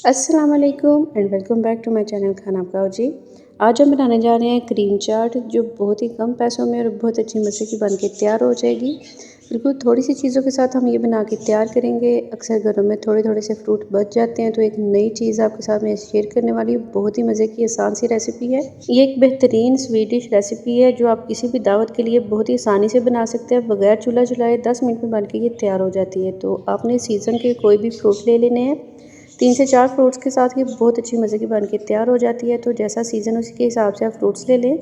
अस्सलाम वालेकुम and welcome back to my channel खाना पकाओ जी। आज हम बनाने जा रहे हैं क्रीम चाट, जो बहुत ही कम पैसों में और बहुत अच्छी मज़े की बन के तैयार हो जाएगी। बिल्कुल थोड़ी सी चीज़ों के साथ हम ये बना के तैयार करेंगे। अक्सर घरों में थोड़े थोड़े से फ्रूट बच जाते हैं, तो एक नई चीज़ आपके साथ मैं शेयर करने वाली हूँ। बहुत ही मज़े की आसान सी रेसिपी है। ये एक बेहतरीन स्वीट डिश रेसिपी है जो आप किसी भी दावत के लिए बहुत ही आसानी से बना सकते हैं। बगैर चूल्हा चलाए 10 मिनट में बन के ये तैयार हो जाती है। तो आपने सीज़न के कोई भी फ्रूट ले लेने हैं। 3 से 4 फ्रूट्स के साथ ये बहुत अच्छी मज़े की बन के तैयार हो जाती है। तो जैसा सीज़न उसी के हिसाब से आप फ्रूट्स ले लें।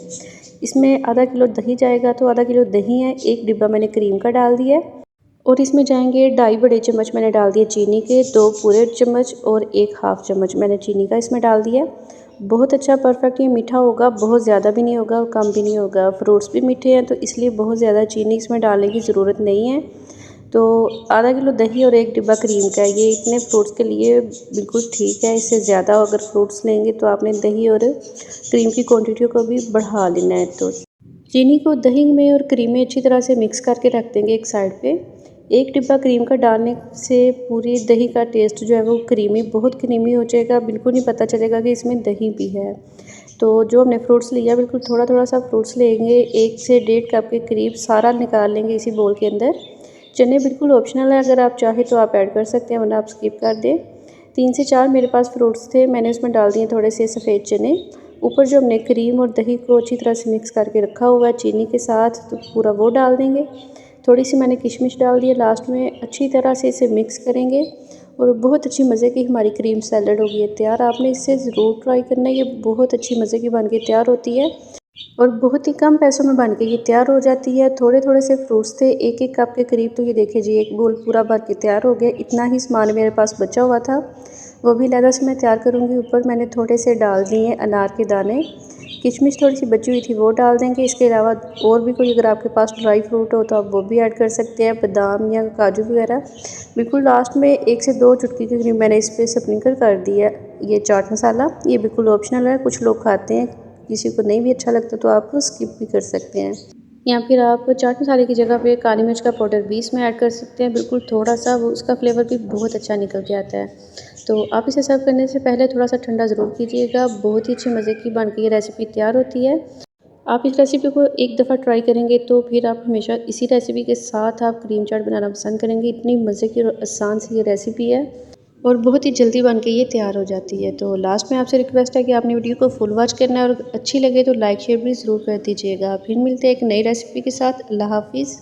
इसमें आधा किलो दही जाएगा, तो आधा किलो दही है, 1 डिब्बा मैंने क्रीम का डाल दिया है और इसमें जाएंगे 2.5 बड़े चम्मच मैंने डाल दिए चीनी के, 2 पूरे चम्मच और 1 हाफ चम्मच मैंने चीनी का इसमें डाल दिया। बहुत अच्छा परफेक्ट ये मीठा होगा, बहुत ज़्यादा भी नहीं होगा और कम भी नहीं होगा। फ्रूट्स भी मीठे हैं तो इसलिए बहुत ज़्यादा चीनी इसमें डालने की ज़रूरत नहीं है। तो आधा किलो दही और 1 डिब्बा क्रीम का, ये इतने फ्रूट्स के लिए बिल्कुल ठीक है। इससे ज़्यादा अगर फ्रूट्स लेंगे तो आपने दही और क्रीम की क्वांटिटी को भी बढ़ा लेना है। तो चीनी को दही में और क्रीम में अच्छी तरह से मिक्स करके रख देंगे एक साइड पे। 1 डिब्बा क्रीम का डालने से पूरी दही का टेस्ट जो है वो क्रीमी, बहुत क्रीमी हो जाएगा। बिल्कुल नहीं पता चलेगा कि इसमें दही भी है। तो जो हमने फ्रूट्स लिया, बिल्कुल थोड़ा थोड़ा सा फ्रूट्स लेंगे, 1 से 1.5 कप के करीब सारा निकाल लेंगे इसी बोल के अंदर। चने बिल्कुल ऑप्शनल है, अगर आप चाहें तो आप ऐड कर सकते हैं वरना आप स्किप कर दें। 3 से 4 मेरे पास फ्रूट्स थे, मैंने उसमें डाल दिए थोड़े से सफ़ेद चने। ऊपर जो हमने क्रीम और दही को अच्छी तरह से मिक्स करके रखा हुआ है चीनी के साथ, तो पूरा वो डाल देंगे। थोड़ी सी मैंने किशमिश डाल दी है लास्ट में। अच्छी तरह से इसे मिक्स करेंगे और बहुत अच्छी मज़े की हमारी क्रीम सैलड होगी है तैयार। आपने इसे ज़रूर ट्राई करना है, ये बहुत अच्छी मज़े की बन के तैयार होती है और बहुत ही कम पैसों में बन के ये तैयार हो जाती है। थोड़े थोड़े से फ्रूट्स थे, 1 कप के करीब, तो ये देखिए जी एक बोल पूरा भर के तैयार हो गया। इतना ही सामान मेरे पास बचा हुआ था, वो भी अलग से मैं तैयार करूँगी। ऊपर मैंने थोड़े से डाल दिए अनार के दाने, किशमिश थोड़ी सी बची हुई थी वो डाल देंगे। इसके अलावा और भी कोई अगर आपके पास ड्राई फ्रूट हो तो आप वो भी ऐड कर सकते हैं, बादाम या काजू वगैरह। बिल्कुल लास्ट में 1 से 2 चुटकी के करीब मैंने इस पर स्प्रिंकल कर दिया ये चाट मसाला। ये बिल्कुल ऑप्शनल है, कुछ लोग खाते हैं, किसी को नहीं भी अच्छा लगता तो आप स्किप भी कर सकते हैं। या फिर आप चाट मसाले की जगह पे काली मिर्च का पाउडर भी इसमें ऐड कर सकते हैं, बिल्कुल थोड़ा सा, वो उसका फ्लेवर भी बहुत अच्छा निकल के आता है। तो आप इसे सर्व करने से पहले थोड़ा सा ठंडा ज़रूर कीजिएगा। बहुत ही अच्छी मज़े की बन के ये रेसिपी तैयार होती है। आप इस रेसिपी को एक दफ़ा ट्राई करेंगे तो फिर आप हमेशा इसी रेसिपी के साथ आप क्रीम चाट बनाना पसंद करेंगे। इतनी मज़े की और आसान सी ये रेसिपी है और बहुत ही जल्दी बन के ये तैयार हो जाती है। तो लास्ट में आपसे रिक्वेस्ट है कि आपने वीडियो को फुल वॉच करना है और अच्छी लगे तो लाइक शेयर भी ज़रूर कर दीजिएगा। फिर मिलते हैं एक नई रेसिपी के साथ। अल्लाह हाफिज़।